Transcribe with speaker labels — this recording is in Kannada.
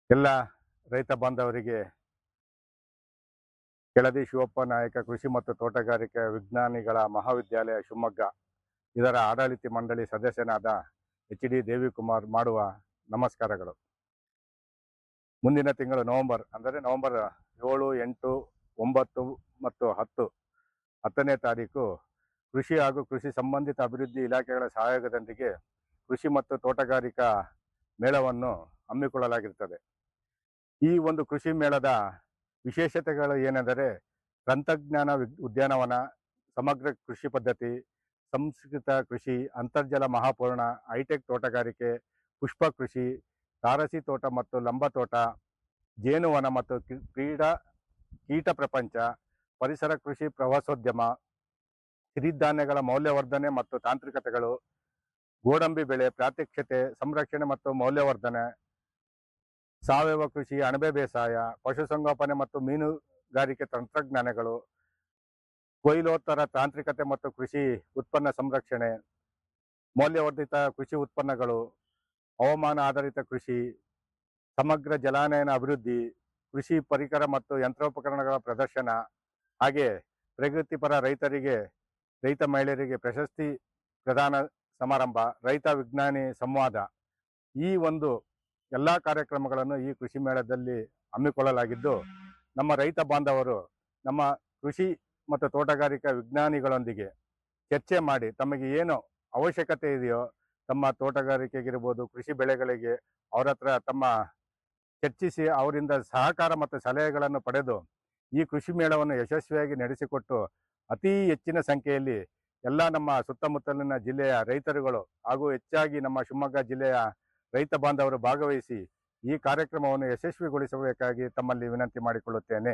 Speaker 1: ಎಲ್ಲ ರೈತ ಬಾಂಧವರಿಗೆ ಕೆಳದಿ ಶಿವಪ್ಪ ನಾಯಕ ಕೃಷಿ ಮತ್ತು ತೋಟಗಾರಿಕೆ ವಿಜ್ಞಾನಿಗಳ ಮಹಾವಿದ್ಯಾಲಯ ಶಿವಮೊಗ್ಗ ಇದರ ಆಡಳಿತ ಮಂಡಳಿ ಸದಸ್ಯನಾದ HD ದೇವಿಕುಮಾರ್ ಮಾಡುವ ನಮಸ್ಕಾರಗಳು. ಮುಂದಿನ ತಿಂಗಳು ನವೆಂಬರ್ 7, 8, 9 ಮತ್ತು 10ನೇ ತಾರೀಕು ಕೃಷಿ ಹಾಗೂ ಕೃಷಿ ಸಂಬಂಧಿತ ಅಭಿವೃದ್ಧಿ ಇಲಾಖೆಗಳ ಸಹಯೋಗದೊಂದಿಗೆ ಕೃಷಿ ಮತ್ತು ತೋಟಗಾರಿಕಾ ಮೇಳವನ್ನು ಹಮ್ಮಿಕೊಳ್ಳಲಾಗಿರುತ್ತದೆ. ಈ ಒಂದು ಕೃಷಿ ಮೇಳದ ವಿಶೇಷತೆಗಳು ಏನೆಂದರೆ ತಂತ್ರಜ್ಞಾನ ಉದ್ಯಾನವನ, ಸಮಗ್ರ ಕೃಷಿ ಪದ್ಧತಿ, ಸಂಸ್ಕೃತ ಕೃಷಿ, ಅಂತರ್ಜಲ ಮಹಾಪೂರ್ಣ, ಹೈಟೆಕ್ ತೋಟಗಾರಿಕೆ, ಪುಷ್ಪ ಕೃಷಿ, ತಾರಸಿ ತೋಟ ಮತ್ತು ಲಂಬ ತೋಟ, ಜೇನುವನ ಮತ್ತು ಕೀಟ ಪ್ರಪಂಚ, ಪರಿಸರ ಕೃಷಿ, ಪ್ರವಾಸೋದ್ಯಮ, ಸಿರಿಧಾನ್ಯಗಳ ಮೌಲ್ಯವರ್ಧನೆ ಮತ್ತು ತಾಂತ್ರಿಕತೆಗಳು, ಗೋಡಂಬಿ ಬೆಳೆ ಪ್ರಾತ್ಯಕ್ಷತೆ, ಸಂರಕ್ಷಣೆ ಮತ್ತು ಮೌಲ್ಯವರ್ಧನೆ, ಸಾವಯವ ಕೃಷಿ, ಅಣಬೆ ಬೇಸಾಯ, ಪಶುಸಂಗೋಪನೆ ಮತ್ತು ಮೀನುಗಾರಿಕೆ ತಂತ್ರಜ್ಞಾನಗಳು, ಕೊಯ್ಲೋತ್ತರ ತಾಂತ್ರಿಕತೆ ಮತ್ತು ಕೃಷಿ ಉತ್ಪನ್ನ ಸಂರಕ್ಷಣೆ, ಮೌಲ್ಯವರ್ಧಿತ ಕೃಷಿ ಉತ್ಪನ್ನಗಳು, ಹವಾಮಾನ ಆಧಾರಿತ ಕೃಷಿ, ಸಮಗ್ರ ಜಲಾನಯನ ಅಭಿವೃದ್ಧಿ, ಕೃಷಿ ಪರಿಕರ ಮತ್ತು ಯಂತ್ರೋಪಕರಣಗಳ ಪ್ರದರ್ಶನ, ಹಾಗೆ ಪ್ರಗತಿಪರ ರೈತ ಮಹಿಳೆಯರಿಗೆ ಪ್ರಶಸ್ತಿ ಪ್ರದಾನ ಸಮಾರಂಭ, ರೈತ ವಿಜ್ಞಾನಿ ಸಂವಾದ, ಈ ಒಂದು ಎಲ್ಲ ಕಾರ್ಯಕ್ರಮಗಳನ್ನು ಈ ಕೃಷಿ ಮೇಳದಲ್ಲಿ ಹಮ್ಮಿಕೊಳ್ಳಲಾಗಿದ್ದು, ನಮ್ಮ ರೈತ ಬಾಂಧವರು ನಮ್ಮ ಕೃಷಿ ಮತ್ತು ತೋಟಗಾರಿಕಾ ವಿಜ್ಞಾನಿಗಳೊಂದಿಗೆ ಚರ್ಚೆ ಮಾಡಿ ತಮಗೆ ಏನು ಅವಶ್ಯಕತೆ ಇದೆಯೋ ತಮ್ಮ ತೋಟಗಾರಿಕೆಗಿರ್ಬೋದು, ಕೃಷಿ ಬೆಳೆಗಳಿಗೆ ಅವರ ಹತ್ರ ತಮ್ಮ ಚರ್ಚಿಸಿ ಅವರಿಂದ ಸಹಕಾರ ಮತ್ತು ಸಲಹೆಗಳನ್ನು ಪಡೆದು ಈ ಕೃಷಿ ಮೇಳವನ್ನು ಯಶಸ್ವಿಯಾಗಿ ನಡೆಸಿಕೊಟ್ಟು ಅತಿ ಹೆಚ್ಚಿನ ಸಂಖ್ಯೆಯಲ್ಲಿ ಎಲ್ಲ ನಮ್ಮ ಸುತ್ತಮುತ್ತಲಿನ ಜಿಲ್ಲೆಯ ರೈತರುಗಳು ಹಾಗೂ ಹೆಚ್ಚಾಗಿ ನಮ್ಮ ಶಿವಮೊಗ್ಗ ಜಿಲ್ಲೆಯ ರೈತ ಬಾಂಧವರು ಭಾಗವಹಿಸಿ ಈ ಕಾರ್ಯಕ್ರಮವನ್ನು ಯಶಸ್ವಿಗೊಳಿಸಬೇಕಾಗಿ ತಮ್ಮಲ್ಲಿ ವಿನಂತಿ ಮಾಡಿಕೊಳ್ಳುತ್ತೇನೆ.